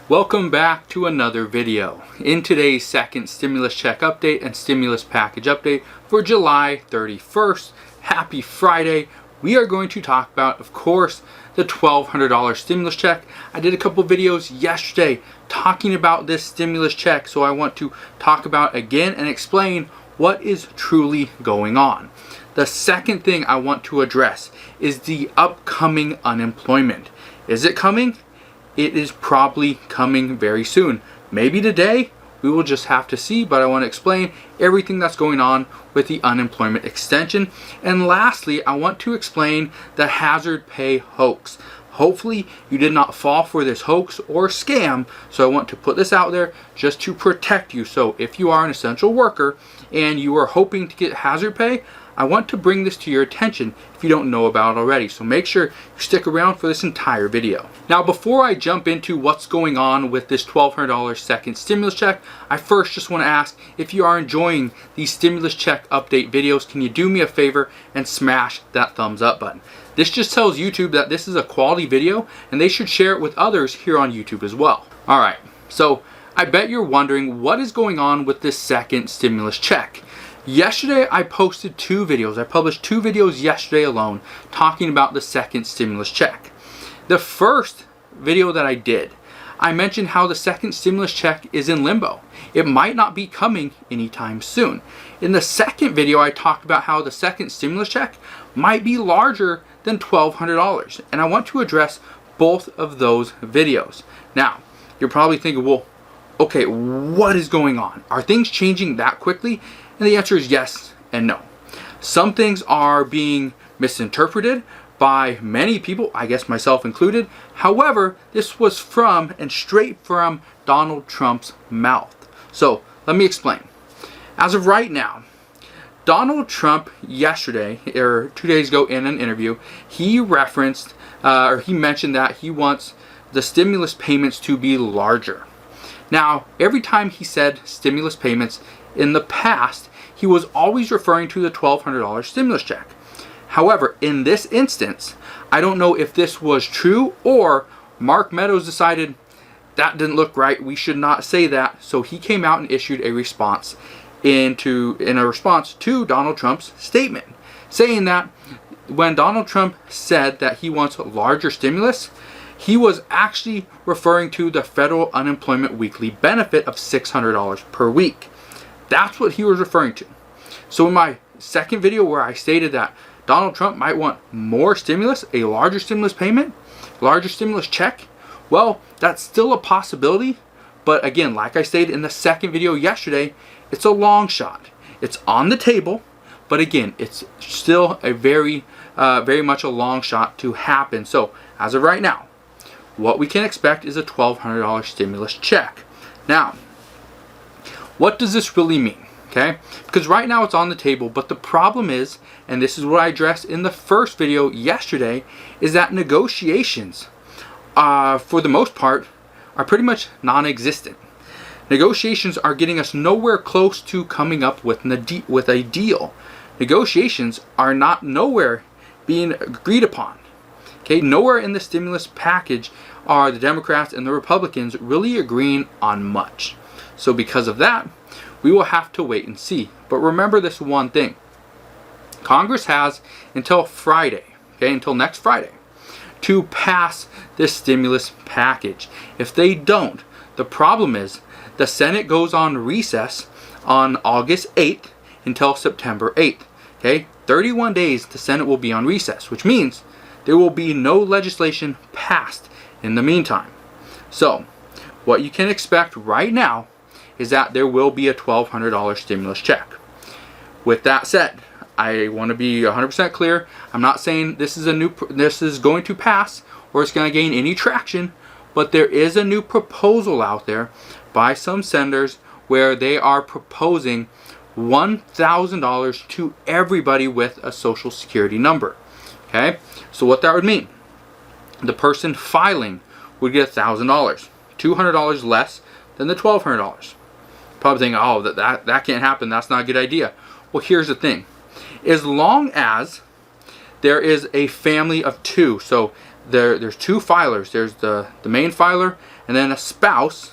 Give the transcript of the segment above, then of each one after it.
Welcome back to another video. In today's second stimulus check update and stimulus package update for July 31st, happy Friday, we are going to talk about, of course, the $1,200 stimulus check. I did a couple videos yesterday talking about this stimulus check, so I want to talk about again and explain what is truly going on. The second thing I want to address is the upcoming unemployment. Is it coming? It is probably coming very soon. Maybe today, we will just have to see, but I want to explain everything that's going on with the unemployment extension. And lastly, I want to explain the hazard pay hoax. Hopefully, you did not fall for this hoax or scam, so I want to put this out there just to protect you. So if you are an essential worker and you are hoping to get hazard pay, I want to bring this to your attention if you don't know about it already. So make sure you stick around for this entire video. Now, before I jump into what's going on with this $1,200 second stimulus check, I first just want to ask if you are enjoying these stimulus check update videos, can you do me a favor and smash that thumbs up button? This just tells YouTube that this is a quality video and they should share it with others here on YouTube as well. All right, so I bet you're wondering what is going on with this second stimulus check. Yesterday, I posted two videos. I published two videos yesterday alone talking about the second stimulus check. The first video that I did, I mentioned how the second stimulus check is in limbo. It might not be coming anytime soon. In the second video, I talked about how the second stimulus check might be larger than $1,200. And I want to address both of those videos. Now, you're probably thinking, well, okay, what is going on? Are things changing that quickly? And the answer is yes and no. Some things are being misinterpreted by many people, I guess myself included. However, this was from and straight from Donald Trump's mouth. So let me explain. As of right now, Donald Trump yesterday, or 2 days ago in an interview, he referenced, or he mentioned that he wants the stimulus payments to be larger. Now, every time he said stimulus payments in the past, he was always referring to the $1,200 stimulus check. However, in this instance, I don't know if this was true or Mark Meadows decided that didn't look right, we should not say that, so he came out and issued a response in a response to Donald Trump's statement, saying that when Donald Trump said that he wants larger stimulus, he was actually referring to the federal unemployment weekly benefit of $600 per week. That's what he was referring to. So in my second video where I stated that Donald Trump might want more stimulus, a larger stimulus payment, larger stimulus check, well, that's still a possibility. But again, like I stated in the second video yesterday, it's a long shot. It's on the table, but again, it's still a very much a long shot to happen. So as of right now, what we can expect is a $1,200 stimulus check. Now, what does this really mean? Okay, because right now it's on the table, but the problem is, and this is what I addressed in the first video yesterday, is that negotiations, for the most part, are pretty much non-existent. Negotiations are getting us nowhere close to coming up with a deal. Negotiations are nowhere being agreed upon. Okay, nowhere in the stimulus package are the Democrats and the Republicans really agreeing on much. So because of that, we will have to wait and see. But remember this one thing. Congress has until Friday, okay, until next Friday, to pass this stimulus package. If they don't, the problem is the Senate goes on recess on August 8th until September 8th. Okay, 31 days the Senate will be on recess, which means there will be no legislation passed in the meantime. So, what you can expect right now is that there will be a $1,200 stimulus check. With that said, I want to be 100% clear. I'm not saying this is going to pass or it's going to gain any traction, but there is a new proposal out there by some senators where they are proposing $1,000 to everybody with a social security number. Okay, so what that would mean, the person filing would get $1,000, $200 less than the $1,200. Probably thinking, oh, that can't happen, that's not a good idea. Well, here's the thing. As long as there is a family of two, so there's two filers. There's the main filer and then a spouse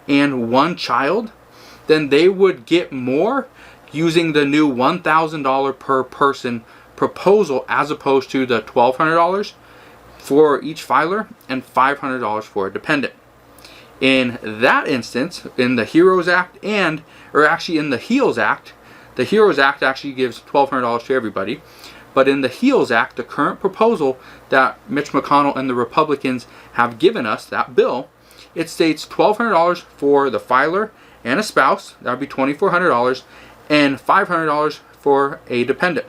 and one child, then they would get more using the new $1,000 per person proposal as opposed to the $1,200 for each filer and $500 for a dependent. In that instance, in the HEROES Act in the HEALS Act, the HEROES Act actually gives $1,200 to everybody. But in the HEALS Act, the current proposal that Mitch McConnell and the Republicans have given us, that bill, it states $1,200 for the filer and a spouse, that would be $2,400, and $500 for a dependent,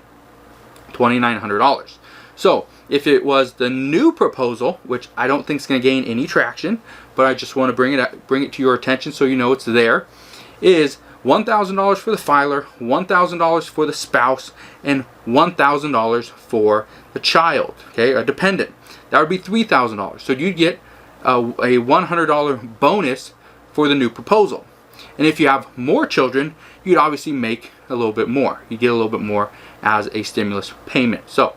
$2,900. So if it was the new proposal, which I don't think is going to gain any traction, but I just want to bring it to your attention so you know it's there, is $1,000 for the filer, $1,000 for the spouse, and $1,000 for the child, okay, a dependent. That would be $3,000. So you'd get a $100 bonus for the new proposal. And if you have more children, you'd obviously make a little bit more. You get a little bit more as a stimulus payment. So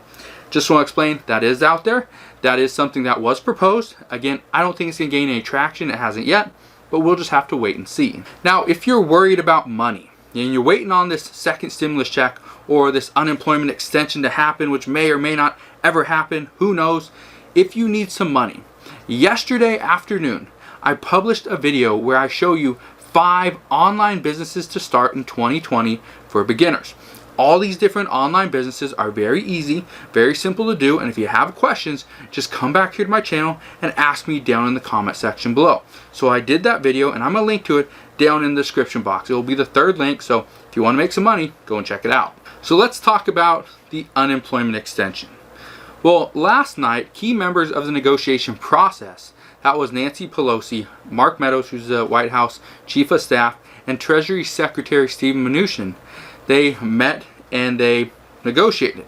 just want to explain that is out there. That is something that was proposed. Again, I don't think it's going to gain any traction. It hasn't yet, but we'll just have to wait and see. Now, if you're worried about money and you're waiting on this second stimulus check or this unemployment extension to happen, which may or may not ever happen, who knows? If you need some money, yesterday afternoon, I published a video where I show you 5 online businesses to start in 2020 for beginners. All these different online businesses are very easy, very simple to do, and if you have questions, just come back here to my channel and ask me down in the comment section below. So I did that video, and I'm going to link to it down in the description box. It will be the 3rd link, so if you want to make some money, go and check it out. So let's talk about the unemployment extension. Well, last night, key members of the negotiation process, that was Nancy Pelosi, Mark Meadows, who's the White House Chief of Staff, and Treasury Secretary Steven Mnuchin, they met and they negotiated.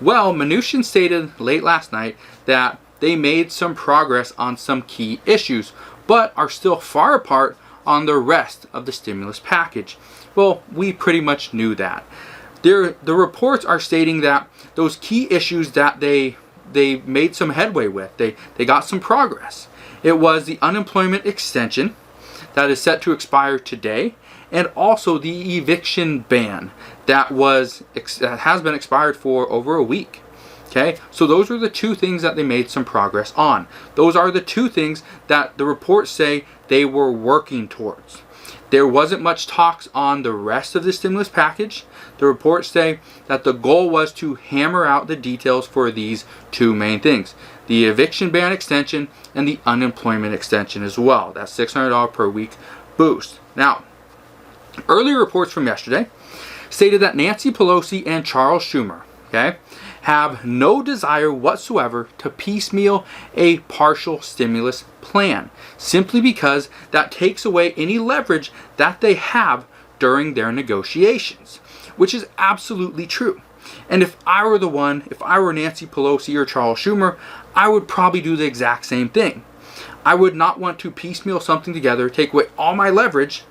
Well, Mnuchin stated late last night that they made some progress on some key issues, but are still far apart on the rest of the stimulus package. Well, we pretty much knew that. The reports are stating that those key issues that they made some headway with, they got some progress. It was the unemployment extension that is set to expire today, and also the eviction ban that has been expired for over a week. Okay, so those are the 2 things that they made some progress on. Those are the 2 things that the reports say they were working towards. There wasn't much talks on the rest of the stimulus package. The reports say that the goal was to hammer out the details for these 2 main things: the eviction ban extension and the unemployment extension as well. That $600 per week boost. Now, earlier reports from yesterday stated that Nancy Pelosi and Charles Schumer, okay, have no desire whatsoever to piecemeal a partial stimulus plan, simply because that takes away any leverage that they have during their negotiations, which is absolutely true. And if I were Nancy Pelosi or Charles Schumer, I would probably do the exact same thing. I would not want to piecemeal something together, take away all my leverage,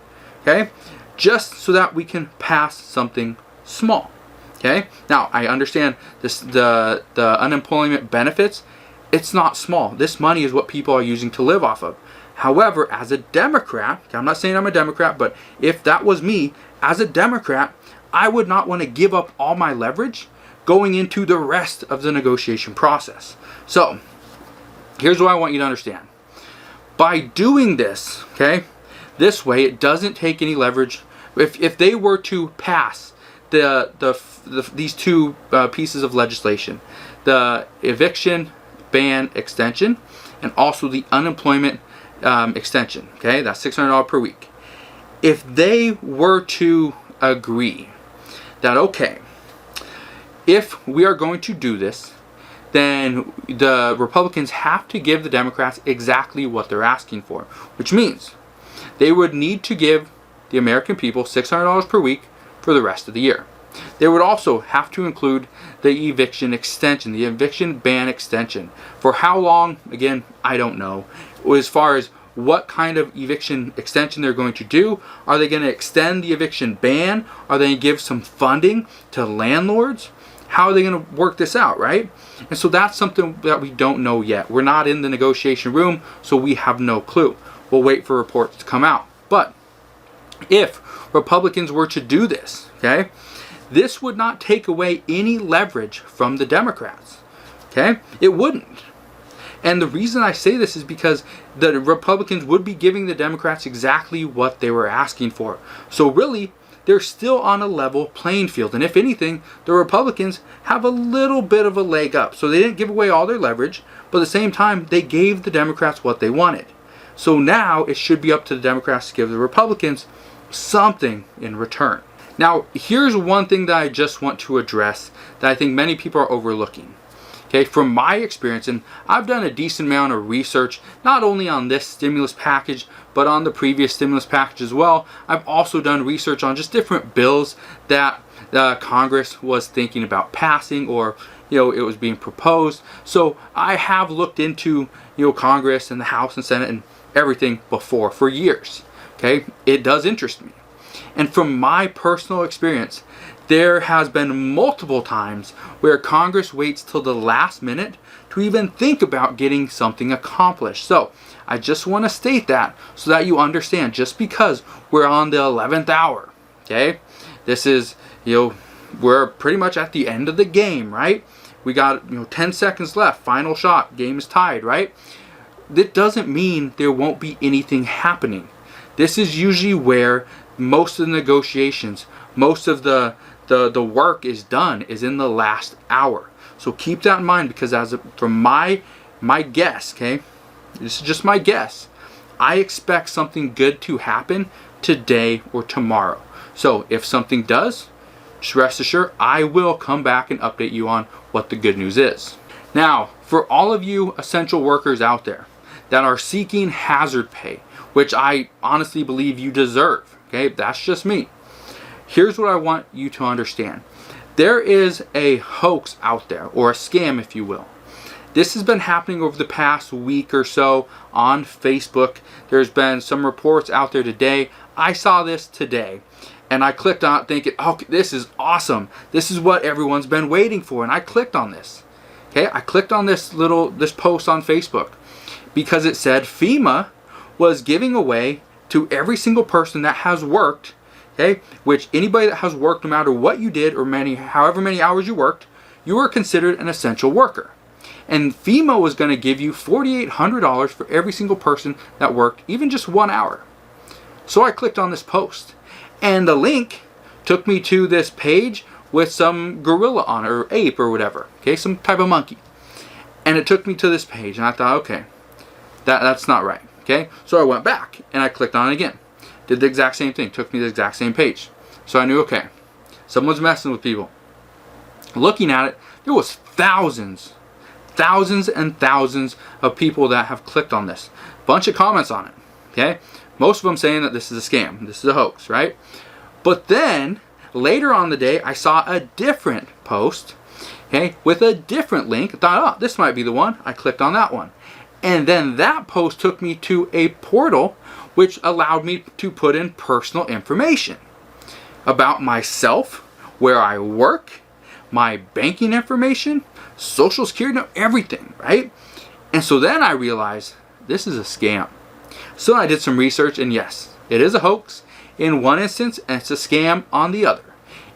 okay, just so that we can pass something small. Okay. Now I understand this, the unemployment benefits. It's not small. This money is what people are using to live off of. However, as a Democrat, I'm not saying I'm a Democrat, but if that was me as a Democrat, I would not want to give up all my leverage going into the rest of the negotiation process. So here's what I want you to understand. By doing this, okay, this way it doesn't take any leverage. If they were to pass these 2 pieces of legislation, the eviction ban extension and also the unemployment extension, okay, that's $600 per week. If they were to agree that, okay, if we are going to do this, then the Republicans have to give the Democrats exactly what they're asking for, which means they would need to give the American people $600 per week for the rest of the year. They would also have to include the eviction extension, the eviction ban extension. For how long, again, I don't know. As far as what kind of eviction extension they're going to do, are they going to extend the eviction ban? Are they going to give some funding to landlords? How are they going to work this out, right? And so that's something that we don't know yet. We're not in the negotiation room, so we have no clue. we'll wait for reports to come out. But if Republicans were to do this, okay, this would not take away any leverage from the Democrats. Okay, it wouldn't. And the reason I say this is because the Republicans would be giving the Democrats exactly what they were asking for. So really, they're still on a level playing field. And if anything, the Republicans have a little bit of a leg up. So they didn't give away all their leverage, but at the same time, they gave the Democrats what they wanted. So now it should be up to the Democrats to give the Republicans something in return. Now, here's one thing that I just want to address that I think many people are overlooking. Okay, from my experience, and I've done a decent amount of research, not only on this stimulus package, but on the previous stimulus package as well. I've also done research on just different bills that Congress was thinking about passing, or it was being proposed. So I have looked into Congress and the House and Senate and everything before for years. Okay, it does interest me. And from my personal experience, there has been multiple times where Congress waits till the last minute to even think about getting something accomplished. So I just want to state that so that you understand, just because we're on the 11th hour, okay, this is, we're pretty much at the end of the game, right? We got 10 seconds left, final shot, game is tied, right? That doesn't mean there won't be anything happening. This is usually where most of the negotiations, most of the work is done, is in the last hour. So keep that in mind, because from my guess, okay, this is just my guess, I expect something good to happen today or tomorrow. So if something does, just rest assured, I will come back and update you on what the good news is. Now, for all of you essential workers out there that are seeking hazard pay, which I honestly believe you deserve, okay, that's just me. Here's what I want you to understand. There is a hoax out there, or a scam, if you will. This has been happening over the past week or so on Facebook. There's been some reports out there today. I saw this today, and I clicked on it thinking, oh, this is awesome. This is what everyone's been waiting for, and I clicked on this. Okay, I clicked on this post on Facebook because it said FEMA was giving away to every single person that has worked, okay, which anybody that has worked, no matter what you did or however many hours you worked, you were considered an essential worker. And FEMA was going to give you $4,800 for every single person that worked even just 1 hour. So I clicked on this post, and the link took me to this page with some gorilla on it, or ape or whatever, okay, some type of monkey. And it took me to this page, and I thought, okay, that's not right. Okay, so I went back and I clicked on it again. Did the exact same thing. Took me to the exact same page. So I knew, okay, someone's messing with people. Looking at it, there was thousands and thousands of people that have clicked on this. Bunch of comments on it. Okay, most of them saying that this is a scam. This is a hoax, right? But then later on the day, I saw a different post, okay, with a different link. I thought, oh, this might be the one. I clicked on that one. And then that post took me to a portal which allowed me to put in personal information about myself, where I work, my banking information, social security, everything, right? And so then I realized this is a scam. So I did some research, and yes, it is a hoax in one instance, and it's a scam on the other.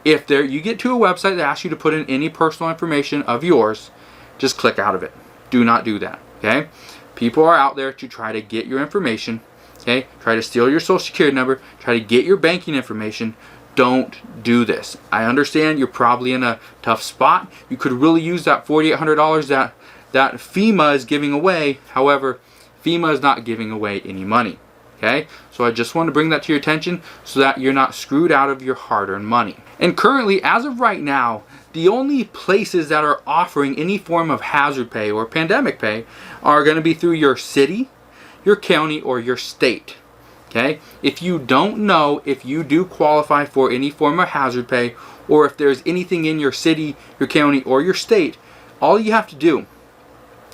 If you get to a website that asks you to put in any personal information of yours, just click out of it. Do not do that, okay? People are out there to try to get your information, okay? Try to steal your social security number, try to get your banking information. Don't do this. I understand you're probably in a tough spot. You could really use that $4,800 that FEMA is giving away. However, FEMA is not giving away any money, okay? So I just want to bring that to your attention so that you're not screwed out of your hard-earned money. And currently, as of right now, the only places that are offering any form of hazard pay or pandemic pay are going to be through your city, your county, or your state. Okay? If you don't know if you do qualify for any form of hazard pay, or if there's anything in your city, your county, or your state, all you have to do,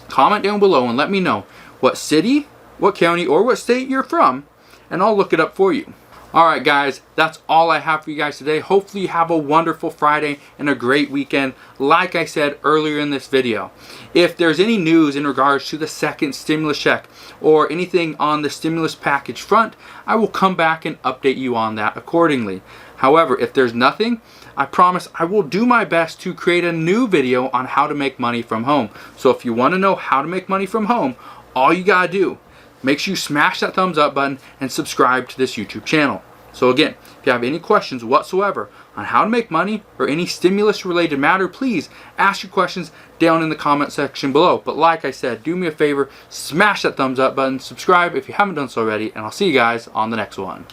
comment down below and let me know what city, what county, or what state you're from, and I'll look it up for you. Alright guys, that's all I have for you guys today. Hopefully you have a wonderful Friday and a great weekend. Like I said earlier in this video, if there's any news in regards to the second stimulus check or anything on the stimulus package front, I will come back and update you on that accordingly. However, if there's nothing, I promise I will do my best to create a new video on how to make money from home. So if you want to know how to make money from home, all you gotta do, make sure you smash that thumbs up button and subscribe to this YouTube channel. So again, if you have any questions whatsoever on how to make money or any stimulus related matter, please ask your questions down in the comment section below. But like I said, do me a favor, smash that thumbs up button, subscribe if you haven't done so already, and I'll see you guys on the next one.